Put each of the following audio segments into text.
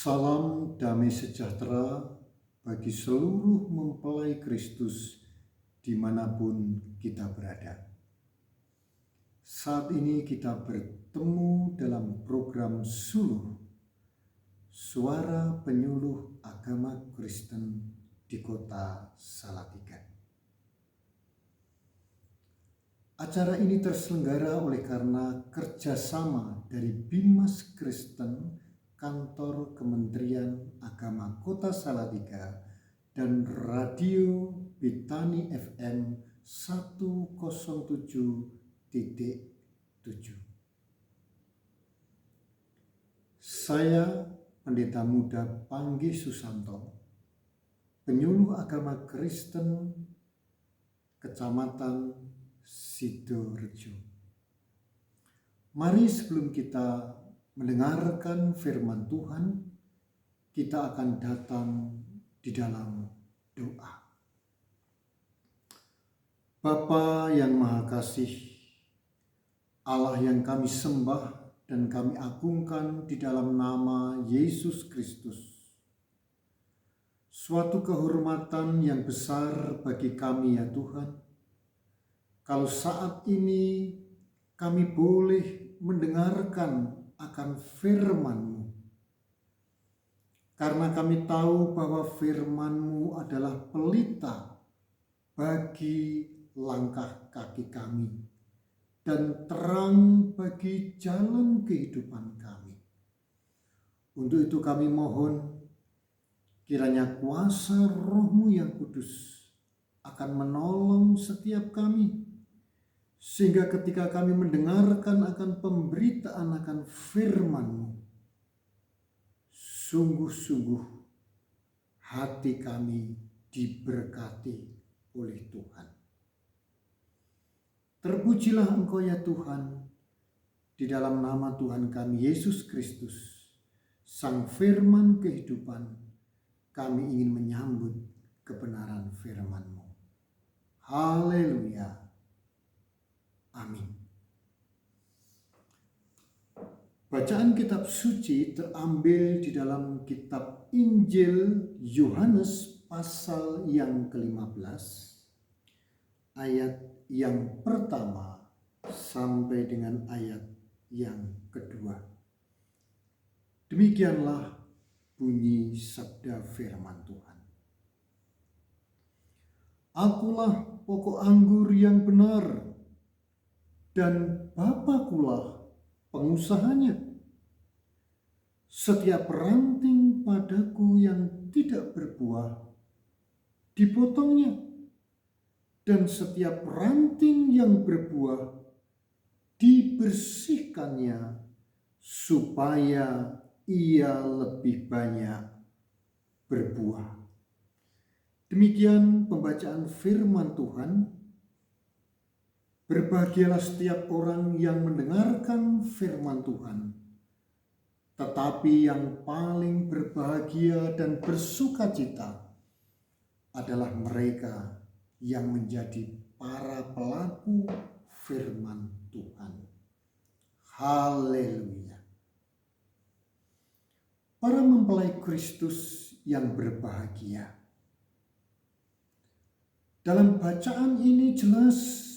Salam damai sejahtera bagi seluruh mempelai Kristus dimanapun kita berada. Saat ini kita bertemu dalam program Suluh, Suara Penyuluh Agama Kristen di Kota Salatiga. Acara ini terselenggara oleh karena kerjasama dari Bimas Kristen, Kantor Kementerian Agama Kota Salatiga, dan Radio Betani FM 107.7. Saya Pendeta Muda Panggi Susanto, penyuluh agama Kristen Kecamatan Sidorejo. Mari sebelum kita mendengarkan firman Tuhan, kita akan datang di dalam doa. Bapa yang Maha Kasih, Allah yang kami sembah dan kami agungkan di dalam nama Yesus Kristus. Suatu kehormatan yang besar bagi kami ya Tuhan, kalau saat ini kami boleh mendengarkan akan firman-Mu. Karena kami tahu bahwa firman-Mu adalah pelita bagi langkah kaki kami dan terang bagi jalan kehidupan kami. Untuk itu kami mohon kiranya kuasa Roh-Mu yang kudus akan menolong setiap kami, sehingga ketika kami mendengarkan akan pemberitaan akan firman-Mu, sungguh-sungguh hati kami diberkati oleh Tuhan. Terpujilah Engkau ya Tuhan, di dalam nama Tuhan kami Yesus Kristus, Sang Firman kehidupan, kami ingin menyambut kebenaran firman-Mu. Haleluya. Amin. Bacaan kitab suci terambil di dalam kitab Injil Yohanes pasal yang ke-15, ayat yang pertama sampai dengan ayat yang kedua. Demikianlah bunyi sabda firman Tuhan. Akulah pokok anggur yang benar, dan Bapakulah pengusahanya. Setiap ranting padaku yang tidak berbuah dipotongnya, dan setiap ranting yang berbuah dibersihkannya, supaya ia lebih banyak berbuah. Demikian pembacaan firman Tuhan. Berbahagialah setiap orang yang mendengarkan firman Tuhan, tetapi yang paling berbahagia dan bersukacita adalah mereka yang menjadi para pelaku firman Tuhan. Haleluya. Para mempelai Kristus yang berbahagia. Dalam bacaan ini jelas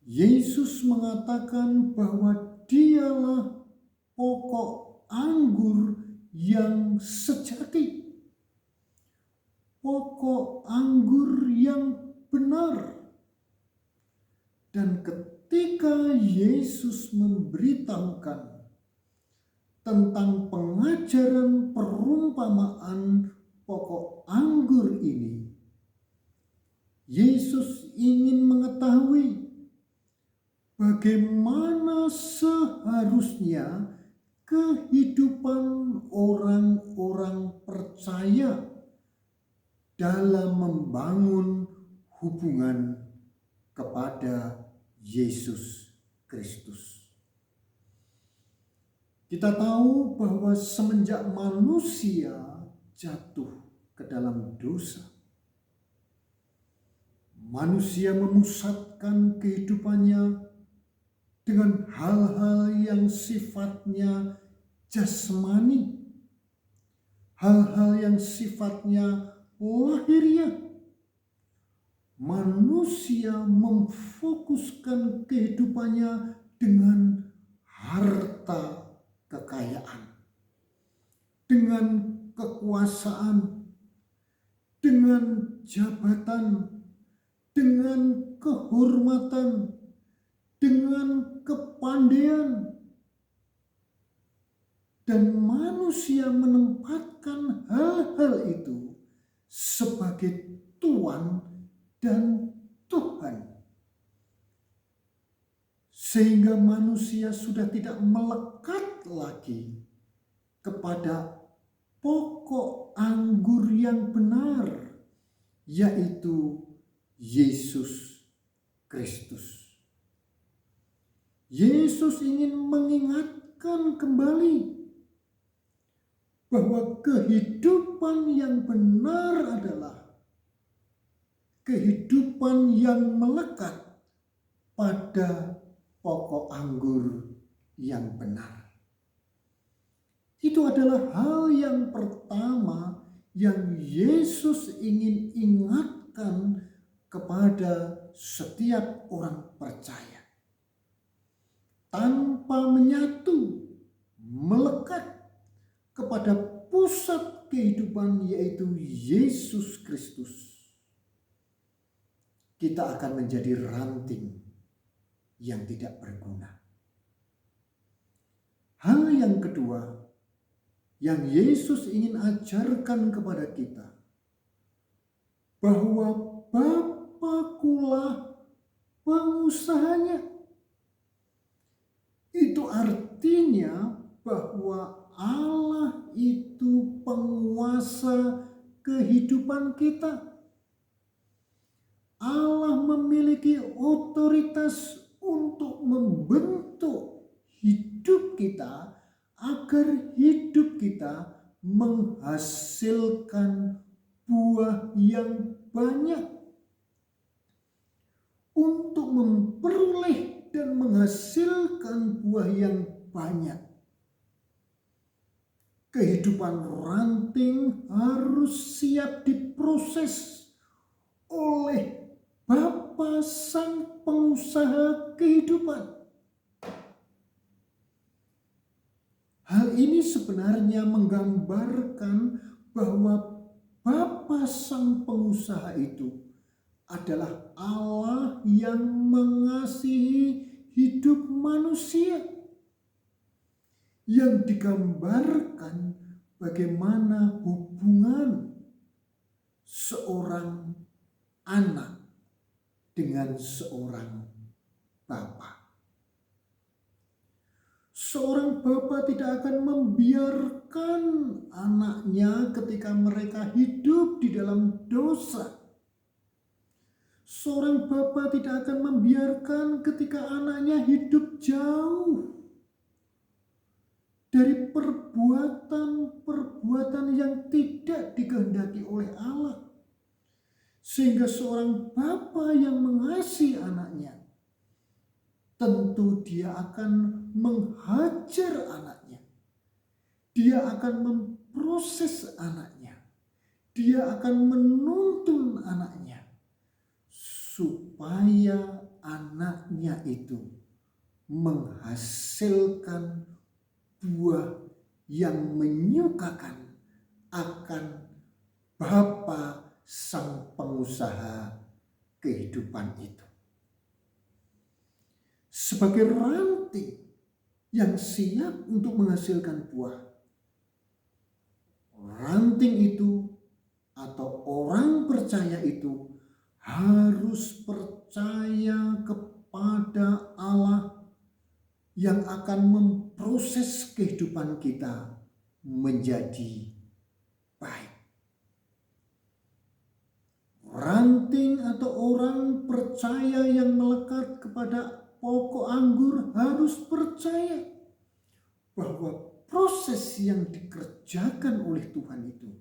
Yesus mengatakan bahwa Dialah pokok anggur yang sejati, pokok anggur yang benar. Dan ketika Yesus memberitahukan tentang pengajaran perumpamaan pokok anggur ini, Yesus ingin mengetahui bagaimana seharusnya kehidupan orang-orang percaya dalam membangun hubungan kepada Yesus Kristus. Kita tahu bahwa semenjak manusia jatuh ke dalam dosa, manusia memusatkan kehidupannya dengan hal-hal yang sifatnya jasmani, hal-hal yang sifatnya lahiriah. Manusia memfokuskan kehidupannya dengan harta kekayaan, dengan kekuasaan, dengan jabatan, dengan kehormatan, dengan kepandaian. Dan manusia menempatkan hal-hal itu sebagai Tuan dan Tuhan. Sehingga manusia sudah tidak melekat lagi kepada pokok anggur yang benar, yaitu Yesus Kristus. Yesus ingin mengingatkan kembali bahwa kehidupan yang benar adalah kehidupan yang melekat pada pokok anggur yang benar. Itu adalah hal yang pertama yang Yesus ingin ingatkan kepada setiap orang percaya. Tanpa menyatu, melekat kepada pusat kehidupan, yaitu Yesus Kristus, kita akan menjadi ranting yang tidak berguna. Hal yang kedua yang Yesus ingin ajarkan kepada kita, bahwa Bapakulah pengusahanya. Itu artinya bahwa Allah itu penguasa kehidupan kita. Allah memiliki otoritas untuk membentuk hidup kita agar hidup kita menghasilkan buah yang banyak. Untuk memperoleh dan menghasilkan buah yang banyak, kehidupan ranting harus siap diproses oleh Bapa Sang Pengusaha kehidupan. Hal ini sebenarnya menggambarkan bahwa Bapa Sang Pengusaha itu adalah Allah yang mengasihi hidup manusia, yang digambarkan bagaimana hubungan seorang anak dengan seorang bapa. Seorang bapa tidak akan membiarkan anaknya ketika mereka hidup di dalam dosa. Seorang bapa tidak akan membiarkan ketika anaknya hidup jauh dari perbuatan-perbuatan yang tidak dikehendaki oleh Allah. Sehingga seorang bapa yang mengasihi anaknya, tentu dia akan menghajar anaknya. Dia akan memproses anaknya. Dia akan menuntun anaknya supaya anaknya itu menghasilkan buah yang menyukakan akan Bapa Sang Pengusaha kehidupan itu. Sebagai ranting yang siap untuk menghasilkan buah, ranting itu atau orang percaya itu harus percaya kepada Allah yang akan memproses kehidupan kita menjadi baik. Ranting atau orang percaya yang melekat kepada pokok anggur harus percaya bahwa proses yang dikerjakan oleh Tuhan itu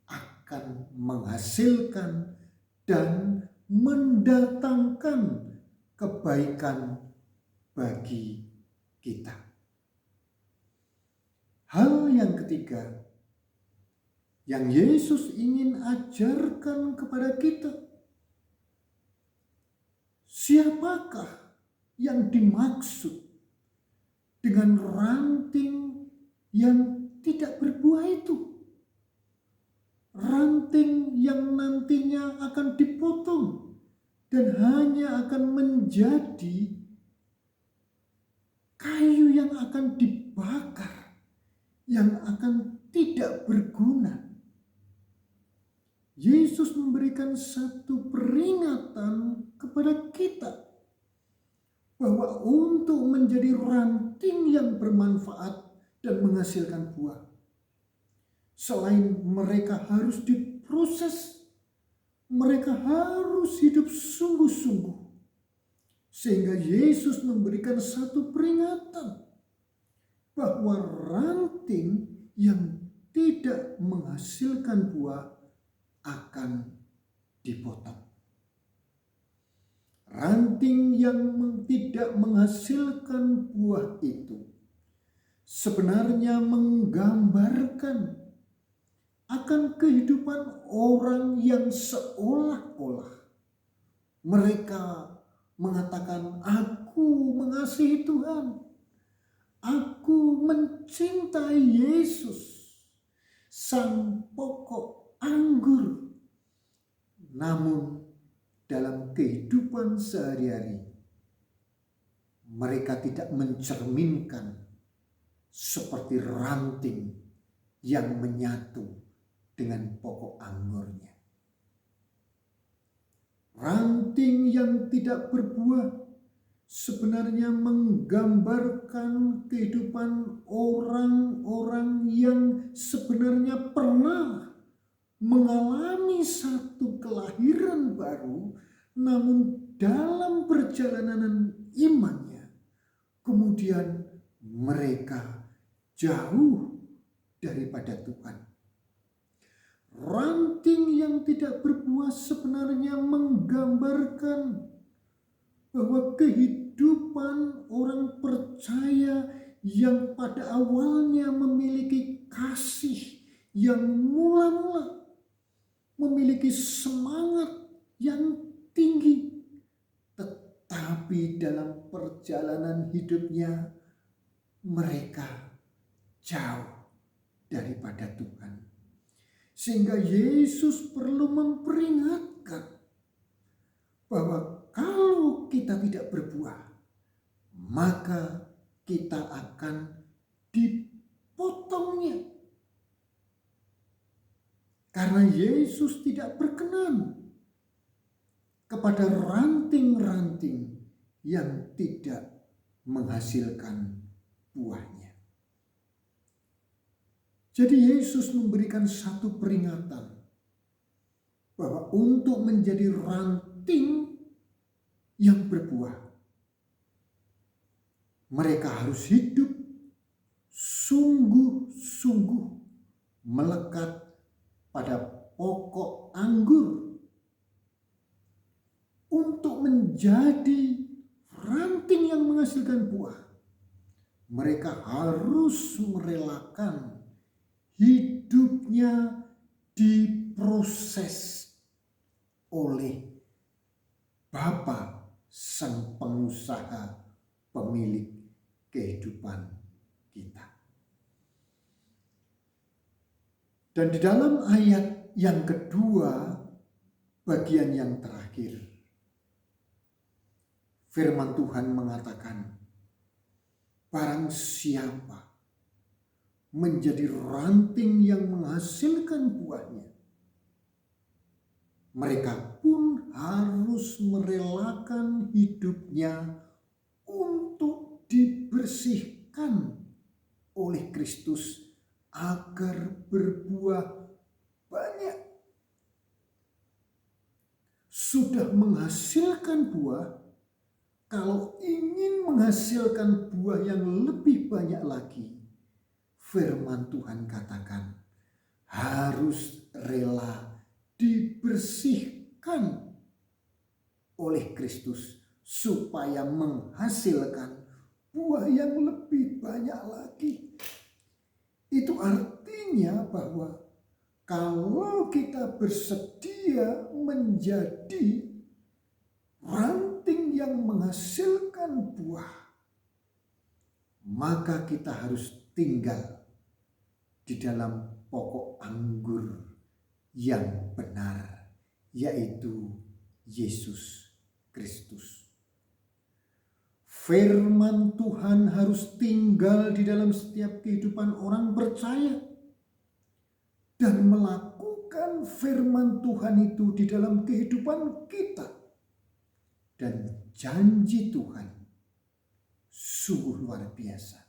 akan menghasilkan dan mendatangkan kebaikan bagi kita. ketiga yang Yesus ingin ajarkan kepada kita. Siapakah yang dimaksud dengan ranting yang tidak berbuah itu? Ranting yang nantinya akan dipotong dan hanya akan menjadi kayu yang akan dibakar, yang akan tidak berguna. Yesus memberikan satu peringatan kepada kita bahwa untuk menjadi ranting yang bermanfaat dan menghasilkan buah, selain mereka harus diproses, mereka harus hidup sungguh-sungguh. Sehingga Yesus memberikan satu peringatan bahwa ranting yang tidak menghasilkan buah akan dipotong. Ranting yang tidak menghasilkan buah itu sebenarnya menggambarkan akan kehidupan orang yang seolah-olah mereka mengatakan, aku mengasihi Tuhan, aku mencintai Yesus, sang pokok anggur. Namun dalam kehidupan sehari-hari mereka tidak mencerminkan seperti ranting yang menyatu dengan pokok anggurnya. Ranting yang tidak berbuah sebenarnya menggambarkan kehidupan orang-orang yang sebenarnya pernah mengalami satu kelahiran baru, namun dalam perjalanan imannya kemudian mereka jauh daripada Tuhan. Ranting yang tidak berbuah sebenarnya menggambarkan bahwa kehidupan orang percaya yang pada awalnya memiliki kasih yang mula-mula, memiliki semangat yang tinggi, tetapi dalam perjalanan hidupnya mereka jauh daripada Tuhan. Sehingga Yesus perlu memperingatkan bahwa kalau kita tidak berbuah, maka kita akan dipotongnya. Karena Yesus tidak berkenan kepada ranting-ranting yang tidak menghasilkan buahnya. Jadi Yesus memberikan satu peringatan bahwa untuk menjadi ranting yang berbuah, mereka harus hidup sungguh-sungguh melekat pada pokok anggur. Untuk menjadi ranting yang menghasilkan buah, mereka harus merelakan hidupnya diproses oleh Bapa sang pengusaha pemilik kehidupan kita. Dan di dalam ayat yang kedua, bagian yang terakhir, firman Tuhan mengatakan, barang siapa menjadi ranting yang menghasilkan buahnya, mereka pun harus merelakan hidupnya untuk dibersihkan oleh Kristus agar berbuah banyak. Sudah menghasilkan buah, kalau ingin menghasilkan buah yang lebih banyak lagi, firman Tuhan katakan harus rela dibersihkan oleh Kristus supaya menghasilkan buah yang lebih banyak lagi. Itu arti artinya bahwa kalau kita bersedia menjadi ranting yang menghasilkan buah, maka kita harus tinggal di dalam pokok anggur yang benar, yaitu Yesus Kristus. Firman Tuhan harus tinggal di dalam setiap kehidupan orang percaya dan melakukan firman Tuhan itu di dalam kehidupan kita. Dan janji Tuhan sungguh luar biasa.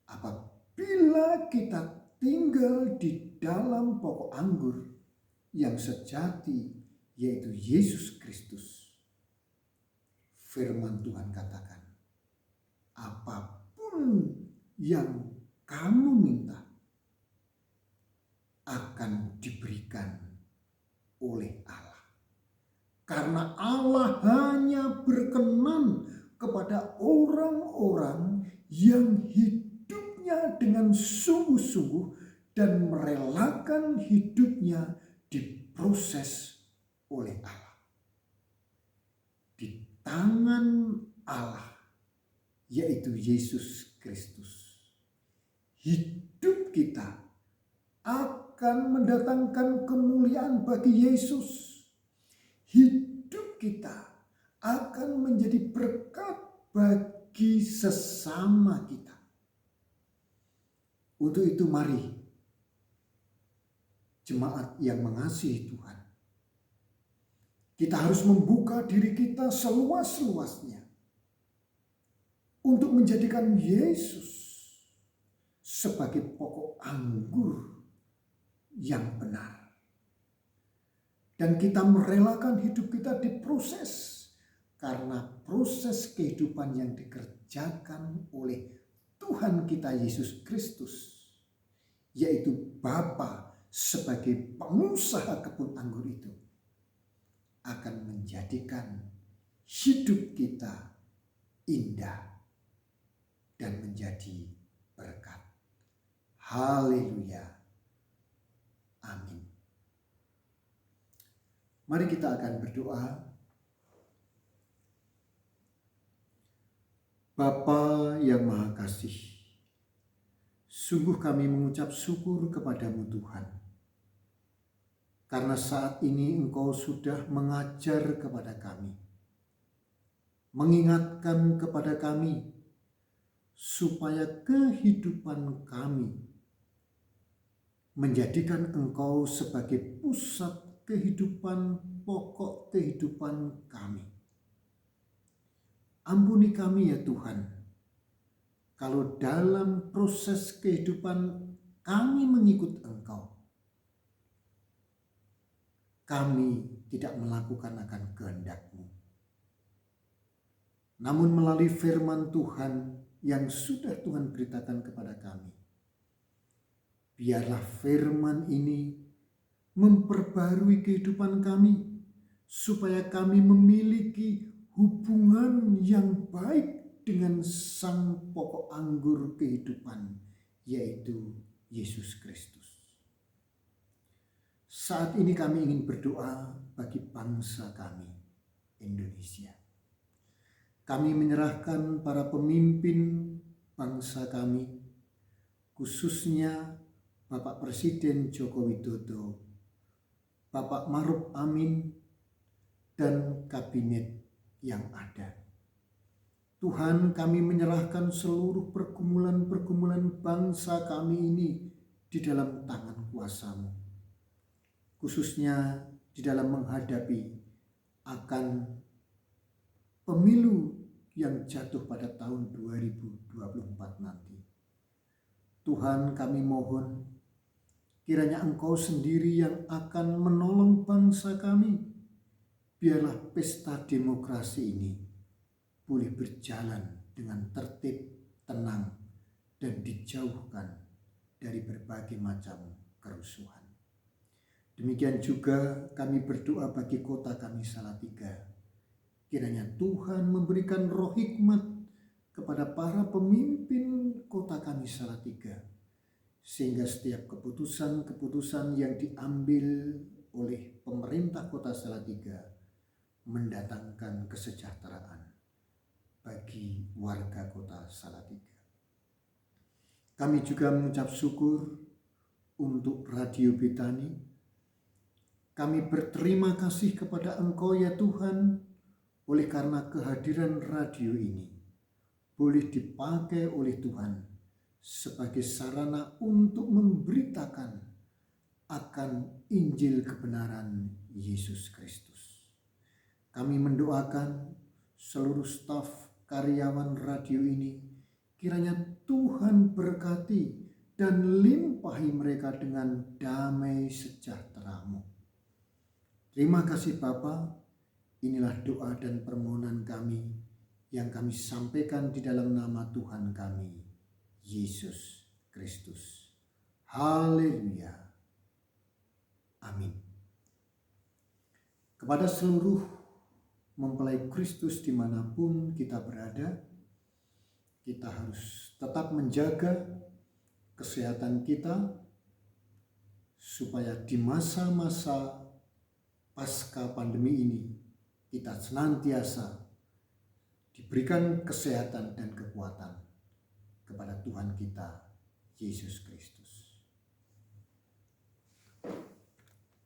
Apabila kita tinggal di dalam pokok anggur yang sejati, yaitu Yesus Kristus, firman Tuhan katakan, apapun yang kamu minta akan diberikan oleh Allah. Karena Allah hanya berkenan kepada orang-orang yang hidupnya dengan sungguh-sungguh dan merelakan hidupnya diproses oleh Allah. Di tangan Allah, yaitu Yesus Kristus, hidup kita akan mendatangkan kemuliaan bagi Yesus. Hidup kita akan menjadi berkat bagi sesama kita. Untuk itu mari jemaat yang mengasihi Tuhan, kita harus membuka diri kita seluas-luasnya untuk menjadikan Yesus sebagai pokok anggur yang benar. Dan kita merelakan hidup kita diproses karena proses kehidupan yang dikerjakan oleh Tuhan kita Yesus Kristus, yaitu Bapa sebagai pengusaha kebun anggur itu, akan menjadikan hidup kita indah dan menjadi berkat. Haleluya. Amin. Mari kita akan berdoa. Bapa yang Maha Kasih, sungguh kami mengucap syukur kepadamu Tuhan, karena saat ini Engkau sudah mengajar kepada kami, mengingatkan kepada kami, supaya kehidupan kami menjadikan Engkau sebagai pusat kehidupan, pokok kehidupan kami. Ampuni kami ya Tuhan, kalau dalam proses kehidupan kami mengikut Engkau, kami tidak melakukan akan kehendak-Mu. Namun melalui firman Tuhan yang sudah Tuhan beritakan kepada kami, biarlah firman ini memperbarui kehidupan kami, supaya kami memiliki hubungan yang baik dengan sang pokok anggur kehidupan, yaitu Yesus Kristus. Saat ini kami ingin berdoa bagi bangsa kami, Indonesia. Kami menyerahkan para pemimpin bangsa kami, khususnya Bapak Presiden Joko Widodo, Bapak Maruf Amin, dan kabinet yang ada. Tuhan, kami menyerahkan seluruh pergumulan-pergumulan bangsa kami ini di dalam tangan kuasa-Mu, khususnya di dalam menghadapi akan pemilu yang jatuh pada tahun 2024 nanti. Tuhan, kami mohon kiranya Engkau sendiri yang akan menolong bangsa kami. Biarlah pesta demokrasi ini boleh berjalan dengan tertib, tenang, dan dijauhkan dari berbagai macam kerusuhan. Demikian juga kami berdoa bagi kota kami Salatiga. Kiranya Tuhan memberikan roh hikmat kepada para pemimpin kota kami Salatiga, sehingga setiap keputusan-keputusan yang diambil oleh pemerintah Kota Salatiga mendatangkan kesejahteraan bagi warga Kota Salatiga. Kami juga mengucap syukur untuk Radio Betani. Kami berterima kasih kepada Engkau ya Tuhan, oleh karena kehadiran radio ini boleh dipakai oleh Tuhan sebagai sarana untuk memberitakan akan Injil kebenaran Yesus Kristus. Kami mendoakan seluruh staf karyawan radio ini, kiranya Tuhan berkati dan limpahi mereka dengan damai sejahtera-Mu. Terima kasih Bapa, inilah doa dan permohonan kami yang kami sampaikan di dalam nama Tuhan kami, Yesus Kristus. Haleluya. Amin. Kepada seluruh mempelai Kristus dimanapun kita berada, kita harus tetap menjaga kesehatan kita supaya di masa-masa pasca pandemi ini kita senantiasa diberikan kesehatan dan kekuatan kepada Tuhan kita, Yesus Kristus.